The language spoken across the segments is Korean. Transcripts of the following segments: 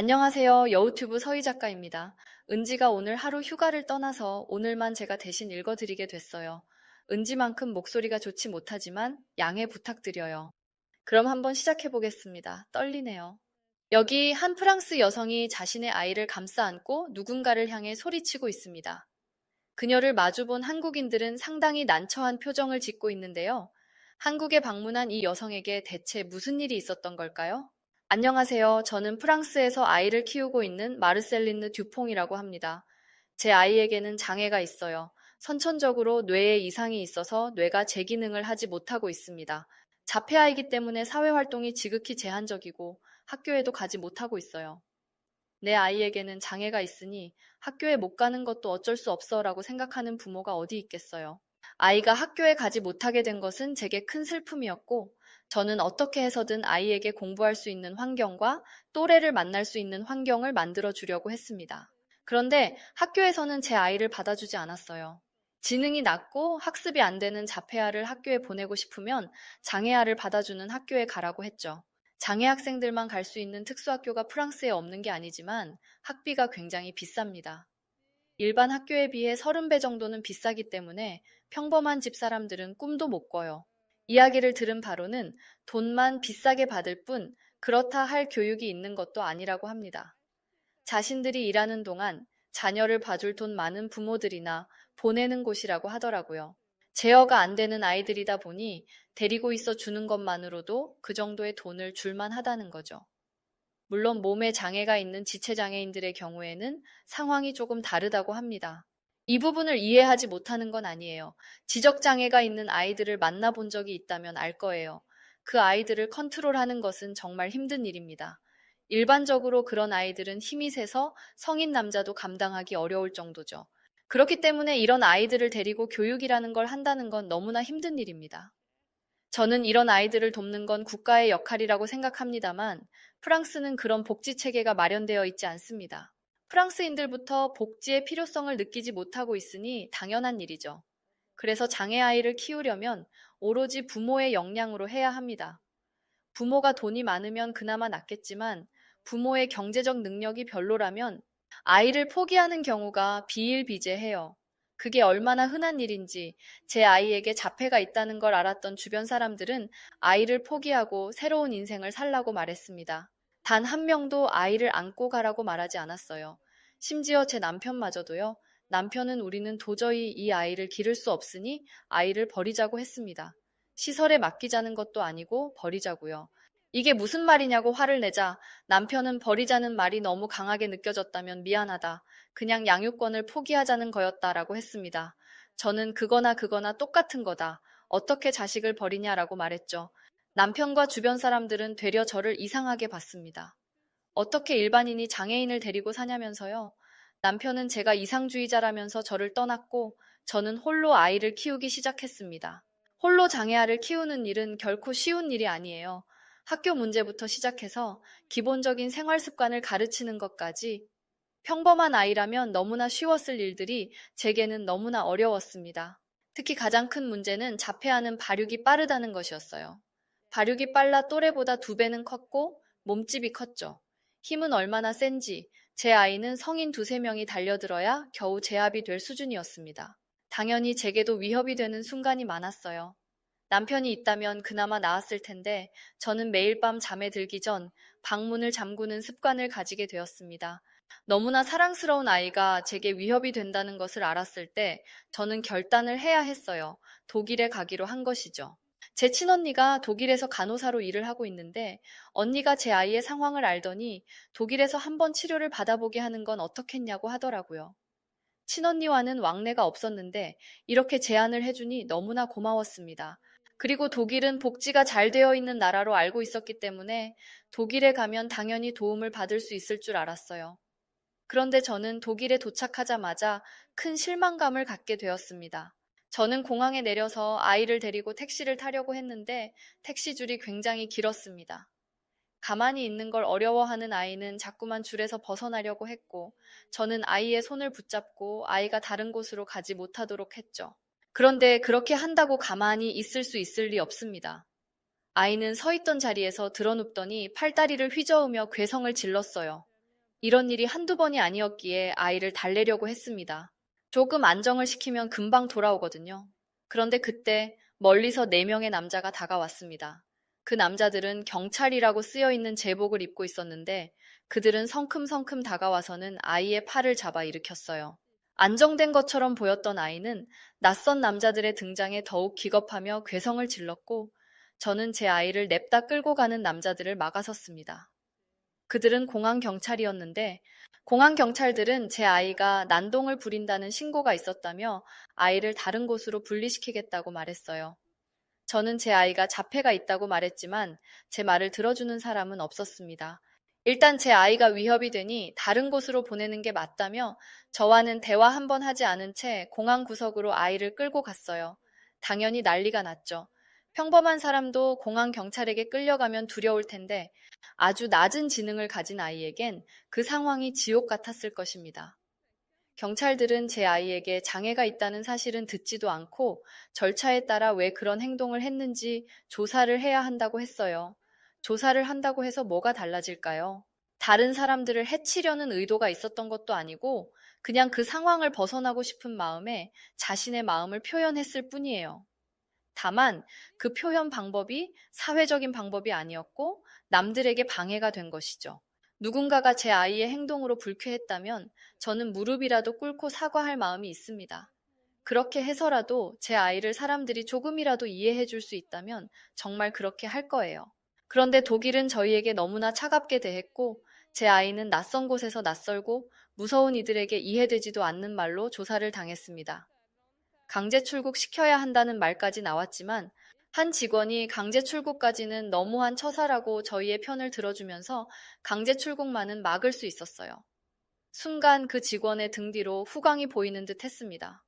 안녕하세요. 여우튜브 서희 작가입니다. 은지가 오늘 하루 휴가를 떠나서 오늘만 제가 대신 읽어드리게 됐어요. 은지만큼 목소리가 좋지 못하지만 양해 부탁드려요. 그럼 한번 시작해 보겠습니다. 떨리네요. 여기 한 프랑스 여성이 자신의 아이를 감싸 안고 누군가를 향해 소리치고 있습니다. 그녀를 마주본 한국인들은 상당히 난처한 표정을 짓고 있는데요. 한국에 방문한 이 여성에게 대체 무슨 일이 있었던 걸까요? 안녕하세요. 저는 프랑스에서 아이를 키우고 있는 마르셀리느 듀퐁이라고 합니다. 제 아이에게는 장애가 있어요. 선천적으로 뇌에 이상이 있어서 뇌가 제 기능을 하지 못하고 있습니다. 자폐아이기 때문에 사회활동이 지극히 제한적이고 학교에도 가지 못하고 있어요. 내 아이에게는 장애가 있으니 학교에 못 가는 것도 어쩔 수 없어라고 생각하는 부모가 어디 있겠어요. 아이가 학교에 가지 못하게 된 것은 제게 큰 슬픔이었고, 저는 어떻게 해서든 아이에게 공부할 수 있는 환경과 또래를 만날 수 있는 환경을 만들어 주려고 했습니다. 그런데 학교에서는 제 아이를 받아주지 않았어요. 지능이 낮고 학습이 안 되는 자폐아를 학교에 보내고 싶으면 장애아를 받아주는 학교에 가라고 했죠. 장애 학생들만 갈 수 있는 특수학교가 프랑스에 없는 게 아니지만 학비가 굉장히 비쌉니다. 일반 학교에 비해 30배 정도는 비싸기 때문에 평범한 집 사람들은 꿈도 못 꿔요. 이야기를 들은 바로는 돈만 비싸게 받을 뿐 그렇다 할 교육이 있는 것도 아니라고 합니다. 자신들이 일하는 동안 자녀를 봐줄 돈 많은 부모들이나 보내는 곳이라고 하더라고요. 제어가 안 되는 아이들이다 보니 데리고 있어 주는 것만으로도 그 정도의 돈을 줄만 하다는 거죠. 물론 몸에 장애가 있는 지체장애인들의 경우에는 상황이 조금 다르다고 합니다. 이 부분을 이해하지 못하는 건 아니에요. 지적장애가 있는 아이들을 만나본 적이 있다면 알 거예요. 그 아이들을 컨트롤하는 것은 정말 힘든 일입니다. 일반적으로 그런 아이들은 힘이 세서 성인 남자도 감당하기 어려울 정도죠. 그렇기 때문에 이런 아이들을 데리고 교육이라는 걸 한다는 건 너무나 힘든 일입니다. 저는 이런 아이들을 돕는 건 국가의 역할이라고 생각합니다만 프랑스는 그런 복지 체계가 마련되어 있지 않습니다. 프랑스인들부터 복지의 필요성을 느끼지 못하고 있으니 당연한 일이죠. 그래서 장애 아이를 키우려면 오로지 부모의 역량으로 해야 합니다. 부모가 돈이 많으면 그나마 낫겠지만 부모의 경제적 능력이 별로라면 아이를 포기하는 경우가 비일비재해요. 그게 얼마나 흔한 일인지 제 아이에게 자폐가 있다는 걸 알았던 주변 사람들은 아이를 포기하고 새로운 인생을 살라고 말했습니다. 단 한 명도 아이를 안고 가라고 말하지 않았어요. 심지어 제 남편마저도요. 남편은 우리는 도저히 이 아이를 기를 수 없으니 아이를 버리자고 했습니다. 시설에 맡기자는 것도 아니고 버리자고요. 이게 무슨 말이냐고 화를 내자 남편은 버리자는 말이 너무 강하게 느껴졌다면 미안하다. 그냥 양육권을 포기하자는 거였다라고 했습니다. 저는 그거나 똑같은 거다. 어떻게 자식을 버리냐라고 말했죠. 남편과 주변 사람들은 되려 저를 이상하게 봤습니다. 어떻게 일반인이 장애인을 데리고 사냐면서요. 남편은 제가 이상주의자라면서 저를 떠났고 저는 홀로 아이를 키우기 시작했습니다. 홀로 장애아를 키우는 일은 결코 쉬운 일이 아니에요. 학교 문제부터 시작해서 기본적인 생활 습관을 가르치는 것까지 평범한 아이라면 너무나 쉬웠을 일들이 제게는 너무나 어려웠습니다. 특히 가장 큰 문제는 자폐아는 발육이 빠르다는 것이었어요. 발육이 빨라 또래보다 2배는 컸고 몸집이 컸죠. 힘은 얼마나 센지 제 아이는 성인 2~3명이 달려들어야 겨우 제압이 될 수준이었습니다. 당연히 제게도 위협이 되는 순간이 많았어요. 남편이 있다면 그나마 나았을 텐데 저는 매일 밤 잠에 들기 전 방문을 잠그는 습관을 가지게 되었습니다. 너무나 사랑스러운 아이가 제게 위협이 된다는 것을 알았을 때 저는 결단을 해야 했어요. 독일에 가기로 한 것이죠. 제 친언니가 독일에서 간호사로 일을 하고 있는데 언니가 제 아이의 상황을 알더니 독일에서 한번 치료를 받아보게 하는 건 어떻겠냐고 하더라고요. 친언니와는 왕래가 없었는데 이렇게 제안을 해주니 너무나 고마웠습니다. 그리고 독일은 복지가 잘 되어 있는 나라로 알고 있었기 때문에 독일에 가면 당연히 도움을 받을 수 있을 줄 알았어요. 그런데 저는 독일에 도착하자마자 큰 실망감을 갖게 되었습니다. 저는 공항에 내려서 아이를 데리고 택시를 타려고 했는데 택시 줄이 굉장히 길었습니다. 가만히 있는 걸 어려워하는 아이는 자꾸만 줄에서 벗어나려고 했고 저는 아이의 손을 붙잡고 아이가 다른 곳으로 가지 못하도록 했죠. 그런데 그렇게 한다고 가만히 있을 수 있을 리 없습니다. 아이는 서 있던 자리에서 드러눕더니 팔다리를 휘저으며 괴성을 질렀어요. 이런 일이 한두 번이 아니었기에 아이를 달래려고 했습니다. 조금 안정을 시키면 금방 돌아오거든요. 그런데 그때 멀리서 4명의 남자가 다가왔습니다. 그 남자들은 경찰이라고 쓰여 있는 제복을 입고 있었는데 그들은 성큼성큼 다가와서는 아이의 팔을 잡아 일으켰어요. 안정된 것처럼 보였던 아이는 낯선 남자들의 등장에 더욱 기겁하며 괴성을 질렀고 저는 제 아이를 냅다 끌고 가는 남자들을 막아섰습니다. 그들은 공항 경찰이었는데 공항 경찰들은 제 아이가 난동을 부린다는 신고가 있었다며 아이를 다른 곳으로 분리시키겠다고 말했어요. 저는 제 아이가 자폐가 있다고 말했지만 제 말을 들어주는 사람은 없었습니다. 일단 제 아이가 위협이 되니 다른 곳으로 보내는 게 맞다며 저와는 대화 한 번 하지 않은 채 공항 구석으로 아이를 끌고 갔어요. 당연히 난리가 났죠. 평범한 사람도 공항 경찰에게 끌려가면 두려울 텐데 아주 낮은 지능을 가진 아이에겐 그 상황이 지옥 같았을 것입니다. 경찰들은 제 아이에게 장애가 있다는 사실은 듣지도 않고 절차에 따라 왜 그런 행동을 했는지 조사를 해야 한다고 했어요. 조사를 한다고 해서 뭐가 달라질까요? 다른 사람들을 해치려는 의도가 있었던 것도 아니고 그냥 그 상황을 벗어나고 싶은 마음에 자신의 마음을 표현했을 뿐이에요. 다만 그 표현 방법이 사회적인 방법이 아니었고 남들에게 방해가 된 것이죠. 누군가가 제 아이의 행동으로 불쾌했다면 저는 무릎이라도 꿇고 사과할 마음이 있습니다. 그렇게 해서라도 제 아이를 사람들이 조금이라도 이해해 줄 수 있다면 정말 그렇게 할 거예요. 그런데 독일은 저희에게 너무나 차갑게 대했고 제 아이는 낯선 곳에서 낯설고 무서운 이들에게 이해되지도 않는 말로 조사를 당했습니다. 강제 출국시켜야 한다는 말까지 나왔지만 한 직원이 강제 출국까지는 너무한 처사라고 저희의 편을 들어주면서 강제 출국만은 막을 수 있었어요. 순간 그 직원의 등 뒤로 후광이 보이는 듯 했습니다.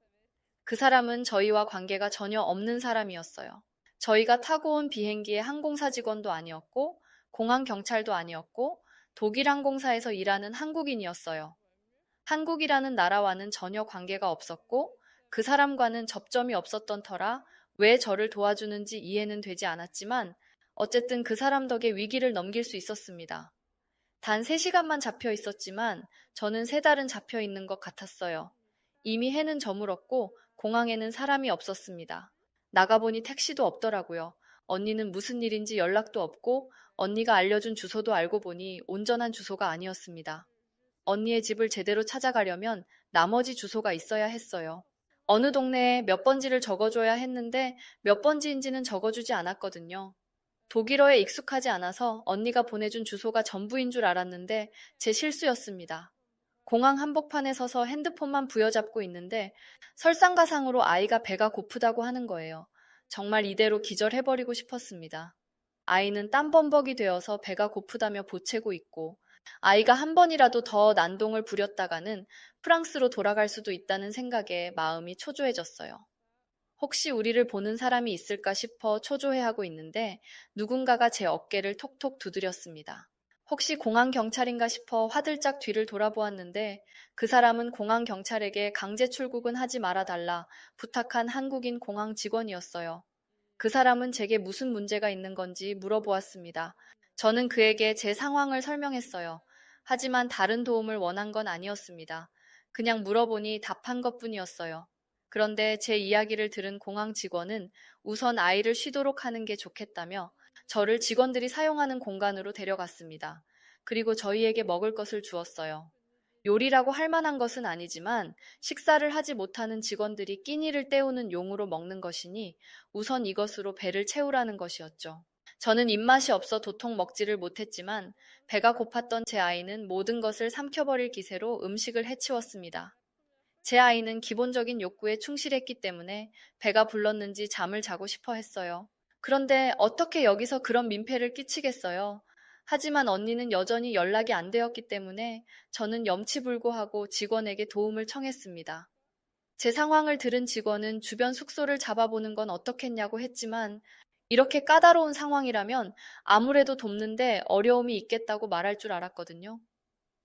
그 사람은 저희와 관계가 전혀 없는 사람이었어요. 저희가 타고 온 비행기의 항공사 직원도 아니었고 공항 경찰도 아니었고 독일 항공사에서 일하는 한국인이었어요. 한국이라는 나라와는 전혀 관계가 없었고 그 사람과는 접점이 없었던 터라 왜 저를 도와주는지 이해는 되지 않았지만 어쨌든 그 사람 덕에 위기를 넘길 수 있었습니다. 단 3시간만 잡혀 있었지만 저는 3달은 잡혀 있는 것 같았어요. 이미 해는 저물었고 공항에는 사람이 없었습니다. 나가보니 택시도 없더라고요. 언니는 무슨 일인지 연락도 없고 언니가 알려준 주소도 알고 보니 온전한 주소가 아니었습니다. 언니의 집을 제대로 찾아가려면 나머지 주소가 있어야 했어요. 어느 동네에 몇 번지를 적어줘야 했는데 몇 번지인지는 적어주지 않았거든요. 독일어에 익숙하지 않아서 언니가 보내준 주소가 전부인 줄 알았는데 제 실수였습니다. 공항 한복판에 서서 핸드폰만 부여잡고 있는데 설상가상으로 아이가 배가 고프다고 하는 거예요. 정말 이대로 기절해버리고 싶었습니다. 아이는 땀범벅이 되어서 배가 고프다며 보채고 있고 아이가 한 번이라도 더 난동을 부렸다가는 프랑스로 돌아갈 수도 있다는 생각에 마음이 초조해졌어요. 혹시 우리를 보는 사람이 있을까 싶어 초조해하고 있는데 누군가가 제 어깨를 톡톡 두드렸습니다. 혹시 공항 경찰인가 싶어 화들짝 뒤를 돌아보았는데 그 사람은 공항 경찰에게 강제 출국은 하지 말아달라 부탁한 한국인 공항 직원이었어요. 그 사람은 제게 무슨 문제가 있는 건지 물어보았습니다. 저는 그에게 제 상황을 설명했어요. 하지만 다른 도움을 원한 건 아니었습니다. 그냥 물어보니 답한 것뿐이었어요. 그런데 제 이야기를 들은 공항 직원은 우선 아이를 쉬도록 하는 게 좋겠다며 저를 직원들이 사용하는 공간으로 데려갔습니다. 그리고 저희에게 먹을 것을 주었어요. 요리라고 할 만한 것은 아니지만 식사를 하지 못하는 직원들이 끼니를 때우는 용으로 먹는 것이니 우선 이것으로 배를 채우라는 것이었죠. 저는 입맛이 없어 도통 먹지를 못했지만 배가 고팠던 제 아이는 모든 것을 삼켜버릴 기세로 음식을 해치웠습니다. 제 아이는 기본적인 욕구에 충실했기 때문에 배가 불렀는지 잠을 자고 싶어 했어요. 그런데 어떻게 여기서 그런 민폐를 끼치겠어요? 하지만 언니는 여전히 연락이 안 되었기 때문에 저는 염치불고하고 직원에게 도움을 청했습니다. 제 상황을 들은 직원은 주변 숙소를 잡아보는 건 어떻겠냐고 했지만 이렇게 까다로운 상황이라면 아무래도 돕는데 어려움이 있겠다고 말할 줄 알았거든요.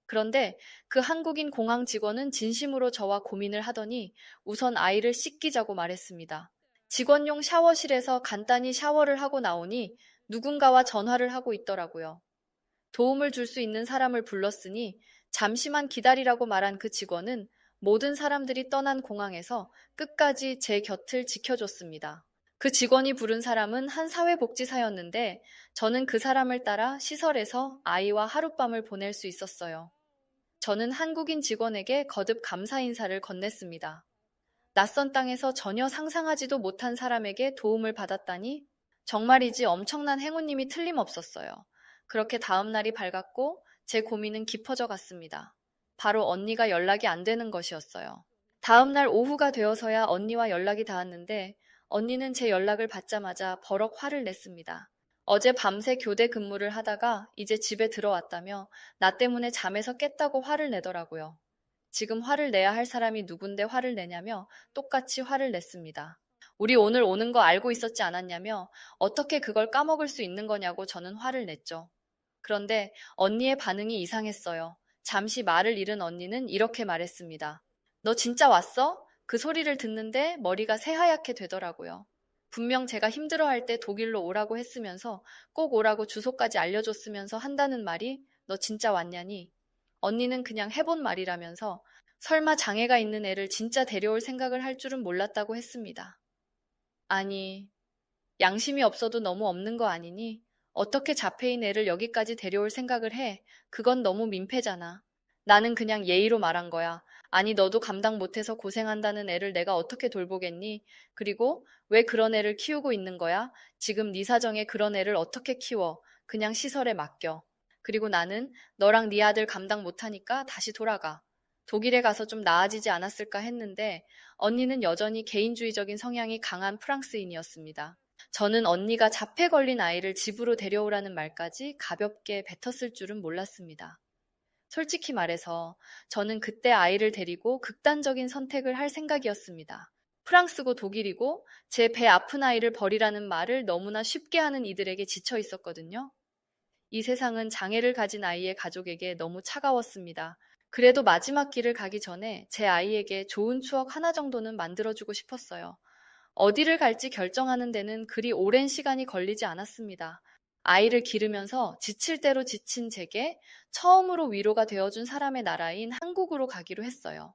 그런데 그 한국인 공항 직원은 진심으로 저와 고민을 하더니 우선 아이를 씻기자고 말했습니다. 직원용 샤워실에서 간단히 샤워를 하고 나오니 누군가와 전화를 하고 있더라고요. 도움을 줄 수 있는 사람을 불렀으니 잠시만 기다리라고 말한 그 직원은 모든 사람들이 떠난 공항에서 끝까지 제 곁을 지켜줬습니다. 그 직원이 부른 사람은 한 사회복지사였는데 저는 그 사람을 따라 시설에서 아이와 하룻밤을 보낼 수 있었어요. 저는 한국인 직원에게 거듭 감사 인사를 건넸습니다. 낯선 땅에서 전혀 상상하지도 못한 사람에게 도움을 받았다니 정말이지 엄청난 행운님이 틀림없었어요. 그렇게 다음 날이 밝았고 제 고민은 깊어져 갔습니다. 바로 언니가 연락이 안 되는 것이었어요. 다음 날 오후가 되어서야 언니와 연락이 닿았는데 언니는 제 연락을 받자마자 버럭 화를 냈습니다. 어제 밤새 교대 근무를 하다가 이제 집에 들어왔다며 나 때문에 잠에서 깼다고 화를 내더라고요. 지금 화를 내야 할 사람이 누군데 화를 내냐며 똑같이 화를 냈습니다. 우리 오늘 오는 거 알고 있었지 않았냐며 어떻게 그걸 까먹을 수 있는 거냐고 저는 화를 냈죠. 그런데 언니의 반응이 이상했어요. 잠시 말을 잃은 언니는 이렇게 말했습니다. 너 진짜 왔어? 그 소리를 듣는데 머리가 새하얗게 되더라고요. 분명 제가 힘들어할 때 독일로 오라고 했으면서 꼭 오라고 주소까지 알려줬으면서 한다는 말이 너 진짜 왔냐니? 언니는 그냥 해본 말이라면서 설마 장애가 있는 애를 진짜 데려올 생각을 할 줄은 몰랐다고 했습니다. 아니, 양심이 없어도 너무 없는 거 아니니? 어떻게 잡혀인 애를 여기까지 데려올 생각을 해? 그건 너무 민폐잖아. 나는 그냥 예의로 말한 거야. 아니, 너도 감당 못해서 고생한다는 애를 내가 어떻게 돌보겠니? 그리고 왜 그런 애를 키우고 있는 거야? 지금 네 사정에 그런 애를 어떻게 키워? 그냥 시설에 맡겨. 그리고 나는 너랑 네 아들 감당 못하니까 다시 돌아가. 독일에 가서 좀 나아지지 않았을까 했는데 언니는 여전히 개인주의적인 성향이 강한 프랑스인이었습니다. 저는 언니가 잡해 걸린 아이를 집으로 데려오라는 말까지 가볍게 뱉었을 줄은 몰랐습니다. 솔직히 말해서 저는 그때 아이를 데리고 극단적인 선택을 할 생각이었습니다. 프랑스고 독일이고 제 배 아픈 아이를 버리라는 말을 너무나 쉽게 하는 이들에게 지쳐 있었거든요. 이 세상은 장애를 가진 아이의 가족에게 너무 차가웠습니다. 그래도 마지막 길을 가기 전에 제 아이에게 좋은 추억 하나 정도는 만들어주고 싶었어요. 어디를 갈지 결정하는 데는 그리 오랜 시간이 걸리지 않았습니다. 아이를 기르면서 지칠 대로 지친 제게 처음으로 위로가 되어준 사람의 나라인 한국으로 가기로 했어요.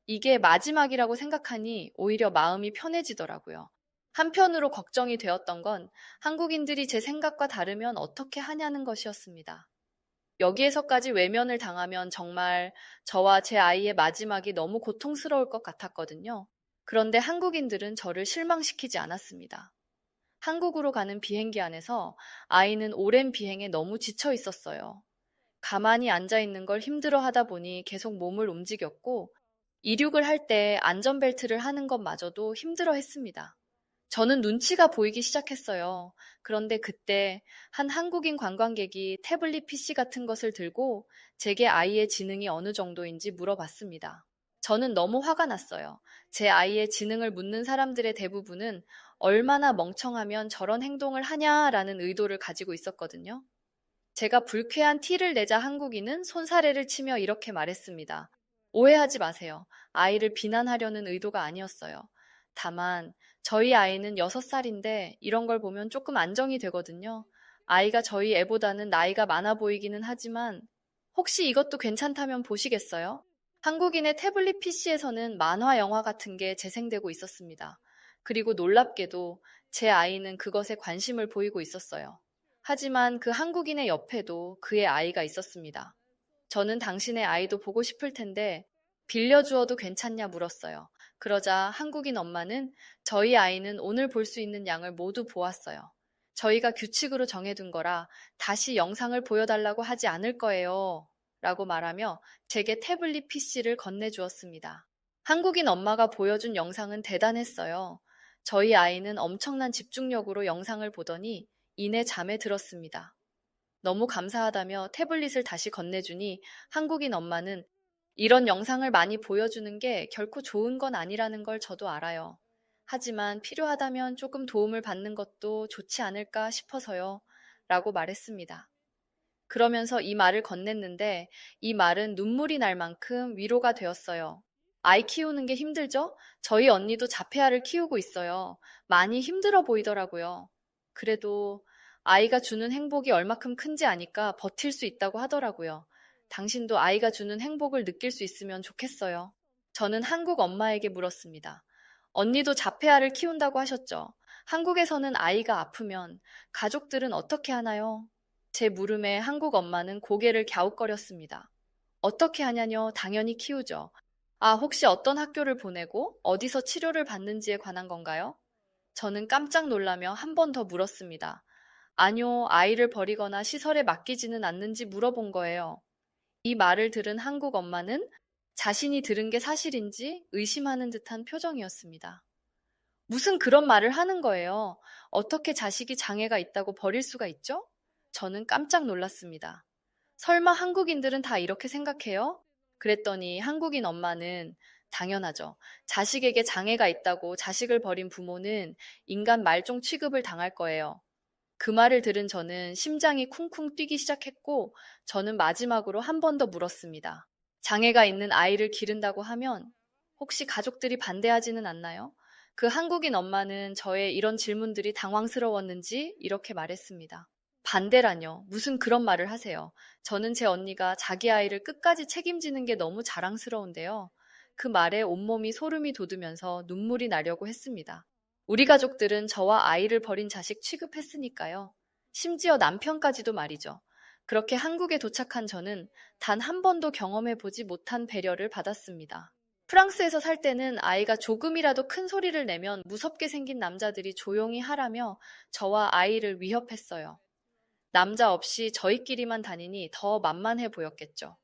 이게 마지막이라고 생각하니 오히려 마음이 편해지더라고요. 한편으로 걱정이 되었던 건 한국인들이 제 생각과 다르면 어떻게 하냐는 것이었습니다. 여기에서까지 외면을 당하면 정말 저와 제 아이의 마지막이 너무 고통스러울 것 같았거든요. 그런데 한국인들은 저를 실망시키지 않았습니다. 한국으로 가는 비행기 안에서 아이는 오랜 비행에 너무 지쳐 있었어요. 가만히 앉아 있는 걸 힘들어 하다 보니 계속 몸을 움직였고, 이륙을 할 때 안전벨트를 하는 것마저도 힘들어 했습니다. 저는 눈치가 보이기 시작했어요. 그런데 그때 한 한국인 관광객이 태블릿 PC 같은 것을 들고 제게 아이의 지능이 어느 정도인지 물어봤습니다. 저는 너무 화가 났어요. 제 아이의 지능을 묻는 사람들의 대부분은 얼마나 멍청하면 저런 행동을 하냐라는 의도를 가지고 있었거든요. 제가 불쾌한 티를 내자 한국인은 손사래를 치며 이렇게 말했습니다. 오해하지 마세요. 아이를 비난하려는 의도가 아니었어요. 다만 저희 아이는 6살인데 이런 걸 보면 조금 안정이 되거든요. 아이가 저희 애보다는 나이가 많아 보이기는 하지만 혹시 이것도 괜찮다면 보시겠어요? 한국인의 태블릿 PC에서는 만화 영화 같은 게 재생되고 있었습니다. 그리고 놀랍게도 제 아이는 그것에 관심을 보이고 있었어요. 하지만 그 한국인의 옆에도 그의 아이가 있었습니다. 저는 당신의 아이도 보고 싶을 텐데 빌려주어도 괜찮냐 물었어요. 그러자 한국인 엄마는 저희 아이는 오늘 볼 수 있는 양을 모두 보았어요. 저희가 규칙으로 정해둔 거라 다시 영상을 보여달라고 하지 않을 거예요. 라고 말하며 제게 태블릿 PC를 건네주었습니다. 한국인 엄마가 보여준 영상은 대단했어요. 저희 아이는 엄청난 집중력으로 영상을 보더니 이내 잠에 들었습니다. 너무 감사하다며 태블릿을 다시 건네주니 한국인 엄마는 이런 영상을 많이 보여주는 게 결코 좋은 건 아니라는 걸 저도 알아요. 하지만 필요하다면 조금 도움을 받는 것도 좋지 않을까 싶어서요. 라고 말했습니다. 그러면서 이 말을 건넸는데 이 말은 눈물이 날 만큼 위로가 되었어요. 아이 키우는 게 힘들죠? 저희 언니도 자폐아를 키우고 있어요. 많이 힘들어 보이더라고요. 그래도 아이가 주는 행복이 얼마큼 큰지 아니까 버틸 수 있다고 하더라고요. 당신도 아이가 주는 행복을 느낄 수 있으면 좋겠어요. 저는 한국 엄마에게 물었습니다. 언니도 자폐아를 키운다고 하셨죠? 한국에서는 아이가 아프면 가족들은 어떻게 하나요? 제 물음에 한국 엄마는 고개를 갸웃거렸습니다. 어떻게 하냐뇨? 당연히 키우죠. 아, 혹시 어떤 학교를 보내고 어디서 치료를 받는지에 관한 건가요? 저는 깜짝 놀라며 한 번 더 물었습니다. 아니요, 아이를 버리거나 시설에 맡기지는 않는지 물어본 거예요. 이 말을 들은 한국 엄마는 자신이 들은 게 사실인지 의심하는 듯한 표정이었습니다. 무슨 그런 말을 하는 거예요. 어떻게 자식이 장애가 있다고 버릴 수가 있죠? 저는 깜짝 놀랐습니다. 설마 한국인들은 다 이렇게 생각해요? 그랬더니 한국인 엄마는 당연하죠. 자식에게 장애가 있다고 자식을 버린 부모는 인간 말종 취급을 당할 거예요. 그 말을 들은 저는 심장이 쿵쿵 뛰기 시작했고, 저는 마지막으로 한 번 더 물었습니다. 장애가 있는 아이를 기른다고 하면 혹시 가족들이 반대하지는 않나요? 그 한국인 엄마는 저의 이런 질문들이 당황스러웠는지 이렇게 말했습니다. 반대라뇨. 무슨 그런 말을 하세요. 저는 제 언니가 자기 아이를 끝까지 책임지는 게 너무 자랑스러운데요. 그 말에 온몸이 소름이 돋으면서 눈물이 나려고 했습니다. 우리 가족들은 저와 아이를 버린 자식 취급했으니까요. 심지어 남편까지도 말이죠. 그렇게 한국에 도착한 저는 단 한 번도 경험해 보지 못한 배려를 받았습니다. 프랑스에서 살 때는 아이가 조금이라도 큰 소리를 내면 무섭게 생긴 남자들이 조용히 하라며 저와 아이를 위협했어요. 남자 없이 저희끼리만 다니니 더 만만해 보였겠죠.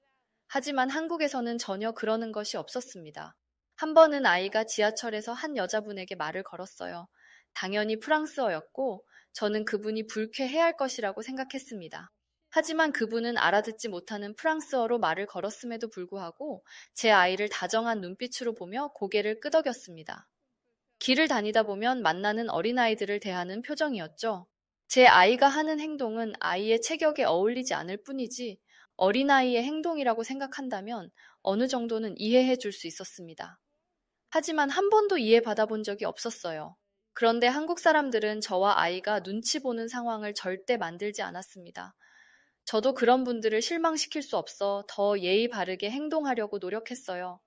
하지만 한국에서는 전혀 그러는 것이 없었습니다. 한 번은 아이가 지하철에서 한 여자분에게 말을 걸었어요. 당연히 프랑스어였고 저는 그분이 불쾌해할 것이라고 생각했습니다. 하지만 그분은 알아듣지 못하는 프랑스어로 말을 걸었음에도 불구하고 제 아이를 다정한 눈빛으로 보며 고개를 끄덕였습니다. 길을 다니다 보면 만나는 어린아이들을 대하는 표정이었죠. 제 아이가 하는 행동은 아이의 체격에 어울리지 않을 뿐이지 어린아이의 행동이라고 생각한다면 어느 정도는 이해해 줄 수 있었습니다. 하지만 한 번도 이해받아 본 적이 없었어요. 그런데 한국 사람들은 저와 아이가 눈치 보는 상황을 절대 만들지 않았습니다. 저도 그런 분들을 실망시킬 수 없어 더 예의 바르게 행동하려고 노력했어요.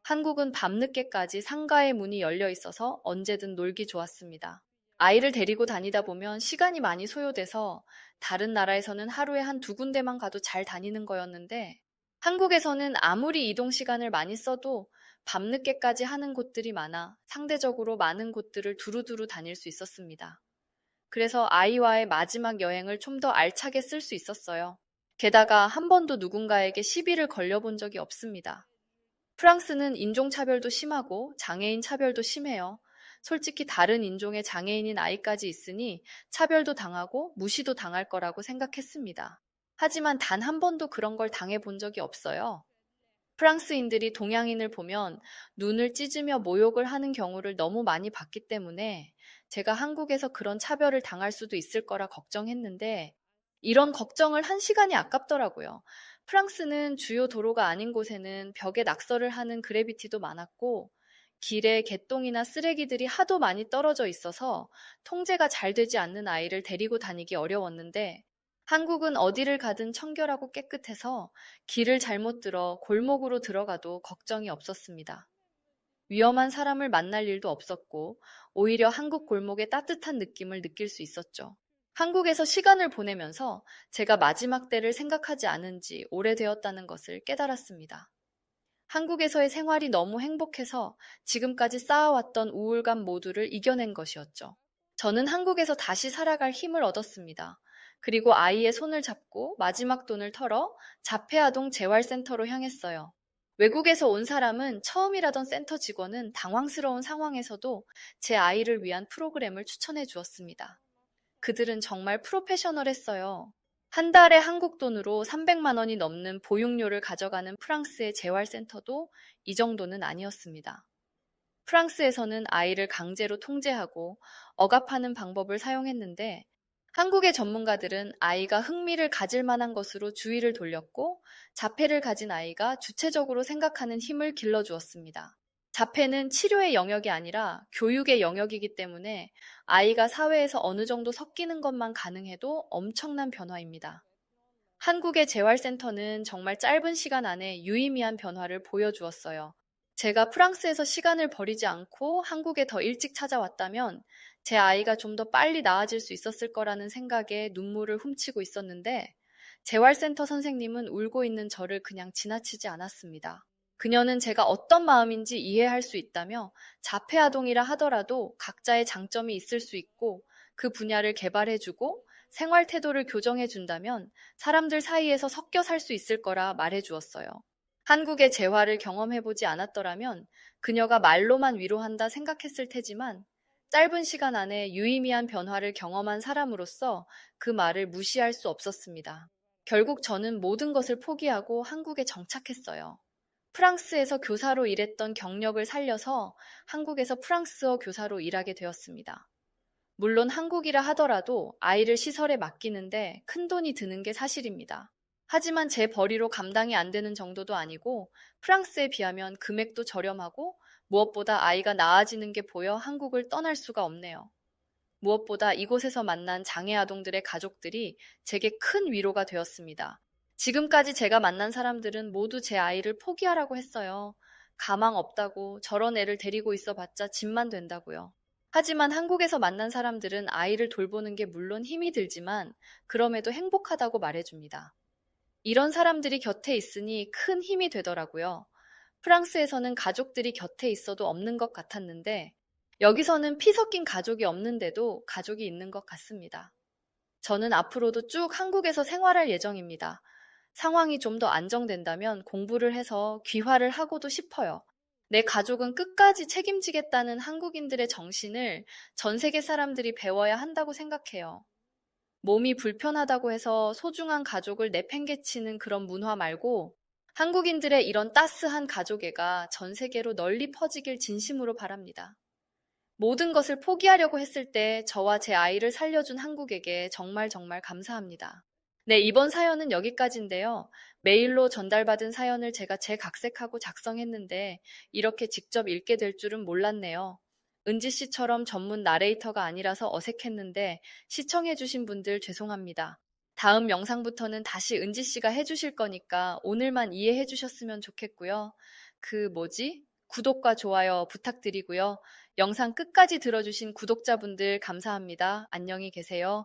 한국은 밤늦게까지 상가의 문이 열려 있어서 언제든 놀기 좋았습니다. 아이를 데리고 다니다 보면 시간이 많이 소요돼서 다른 나라에서는 하루에 한 두 군데만 가도 잘 다니는 거였는데 한국에서는 아무리 이동 시간을 많이 써도 밤늦게까지 하는 곳들이 많아 상대적으로 많은 곳들을 두루두루 다닐 수 있었습니다. 그래서 아이와의 마지막 여행을 좀 더 알차게 쓸 수 있었어요. 게다가 한 번도 누군가에게 시비를 걸려본 적이 없습니다. 프랑스는 인종차별도 심하고 장애인 차별도 심해요. 솔직히 다른 인종의 장애인인 아이까지 있으니 차별도 당하고 무시도 당할 거라고 생각했습니다. 하지만 단 한 번도 그런 걸 당해본 적이 없어요. 프랑스인들이 동양인을 보면 눈을 찢으며 모욕을 하는 경우를 너무 많이 봤기 때문에 제가 한국에서 그런 차별을 당할 수도 있을 거라 걱정했는데 이런 걱정을 한 시간이 아깝더라고요. 프랑스는 주요 도로가 아닌 곳에는 벽에 낙서를 하는 그래비티도 많았고 길에 개똥이나 쓰레기들이 하도 많이 떨어져 있어서 통제가 잘 되지 않는 아이를 데리고 다니기 어려웠는데 한국은 어디를 가든 청결하고 깨끗해서 길을 잘못 들어 골목으로 들어가도 걱정이 없었습니다. 위험한 사람을 만날 일도 없었고 오히려 한국 골목의 따뜻한 느낌을 느낄 수 있었죠. 한국에서 시간을 보내면서 제가 마지막 때를 생각하지 않은 지 오래되었다는 것을 깨달았습니다. 한국에서의 생활이 너무 행복해서 지금까지 쌓아왔던 우울감 모두를 이겨낸 것이었죠. 저는 한국에서 다시 살아갈 힘을 얻었습니다. 그리고 아이의 손을 잡고 마지막 돈을 털어 자폐아동 재활센터로 향했어요. 외국에서 온 사람은 처음이라던 센터 직원은 당황스러운 상황에서도 제 아이를 위한 프로그램을 추천해 주었습니다. 그들은 정말 프로페셔널했어요. 한 달에 한국 돈으로 300만 원이 넘는 보육료를 가져가는 프랑스의 재활센터도 이 정도는 아니었습니다. 프랑스에서는 아이를 강제로 통제하고 억압하는 방법을 사용했는데 한국의 전문가들은 아이가 흥미를 가질 만한 것으로 주의를 돌렸고 자폐를 가진 아이가 주체적으로 생각하는 힘을 길러주었습니다. 자폐는 치료의 영역이 아니라 교육의 영역이기 때문에 아이가 사회에서 어느 정도 섞이는 것만 가능해도 엄청난 변화입니다. 한국의 재활센터는 정말 짧은 시간 안에 유의미한 변화를 보여주었어요. 제가 프랑스에서 시간을 버리지 않고 한국에 더 일찍 찾아왔다면 제 아이가 좀 더 빨리 나아질 수 있었을 거라는 생각에 눈물을 훔치고 있었는데 재활센터 선생님은 울고 있는 저를 그냥 지나치지 않았습니다. 그녀는 제가 어떤 마음인지 이해할 수 있다며 자폐아동이라 하더라도 각자의 장점이 있을 수 있고 그 분야를 개발해주고 생활 태도를 교정해준다면 사람들 사이에서 섞여 살 수 있을 거라 말해주었어요. 한국의 재활을 경험해보지 않았더라면 그녀가 말로만 위로한다 생각했을 테지만 짧은 시간 안에 유의미한 변화를 경험한 사람으로서 그 말을 무시할 수 없었습니다. 결국 저는 모든 것을 포기하고 한국에 정착했어요. 프랑스에서 교사로 일했던 경력을 살려서 한국에서 프랑스어 교사로 일하게 되었습니다. 물론 한국이라 하더라도 아이를 시설에 맡기는데 큰 돈이 드는 게 사실입니다. 하지만 제 벌이로 감당이 안 되는 정도도 아니고 프랑스에 비하면 금액도 저렴하고 무엇보다 아이가 나아지는 게 보여 한국을 떠날 수가 없네요. 무엇보다 이곳에서 만난 장애 아동들의 가족들이 제게 큰 위로가 되었습니다. 지금까지 제가 만난 사람들은 모두 제 아이를 포기하라고 했어요. 가망 없다고 저런 애를 데리고 있어 봤자 짐만 된다고요. 하지만 한국에서 만난 사람들은 아이를 돌보는 게 물론 힘이 들지만 그럼에도 행복하다고 말해줍니다. 이런 사람들이 곁에 있으니 큰 힘이 되더라고요. 프랑스에서는 가족들이 곁에 있어도 없는 것 같았는데 여기서는 피 섞인 가족이 없는데도 가족이 있는 것 같습니다. 저는 앞으로도 쭉 한국에서 생활할 예정입니다. 상황이 좀 더 안정된다면 공부를 해서 귀화를 하고도 싶어요. 내 가족은 끝까지 책임지겠다는 한국인들의 정신을 전 세계 사람들이 배워야 한다고 생각해요. 몸이 불편하다고 해서 소중한 가족을 내팽개치는 그런 문화 말고 한국인들의 이런 따스한 가족애가 전 세계로 널리 퍼지길 진심으로 바랍니다. 모든 것을 포기하려고 했을 때 저와 제 아이를 살려준 한국에게 정말 감사합니다. 네, 이번 사연은 여기까지인데요. 메일로 전달받은 사연을 제가 재각색하고 작성했는데 이렇게 직접 읽게 될 줄은 몰랐네요. 은지 씨처럼 전문 나레이터가 아니라서 어색했는데 시청해주신 분들 죄송합니다. 다음 영상부터는 다시 은지 씨가 해주실 거니까 오늘만 이해해 주셨으면 좋겠고요. 구독과 좋아요 부탁드리고요. 영상 끝까지 들어주신 구독자분들 감사합니다. 안녕히 계세요.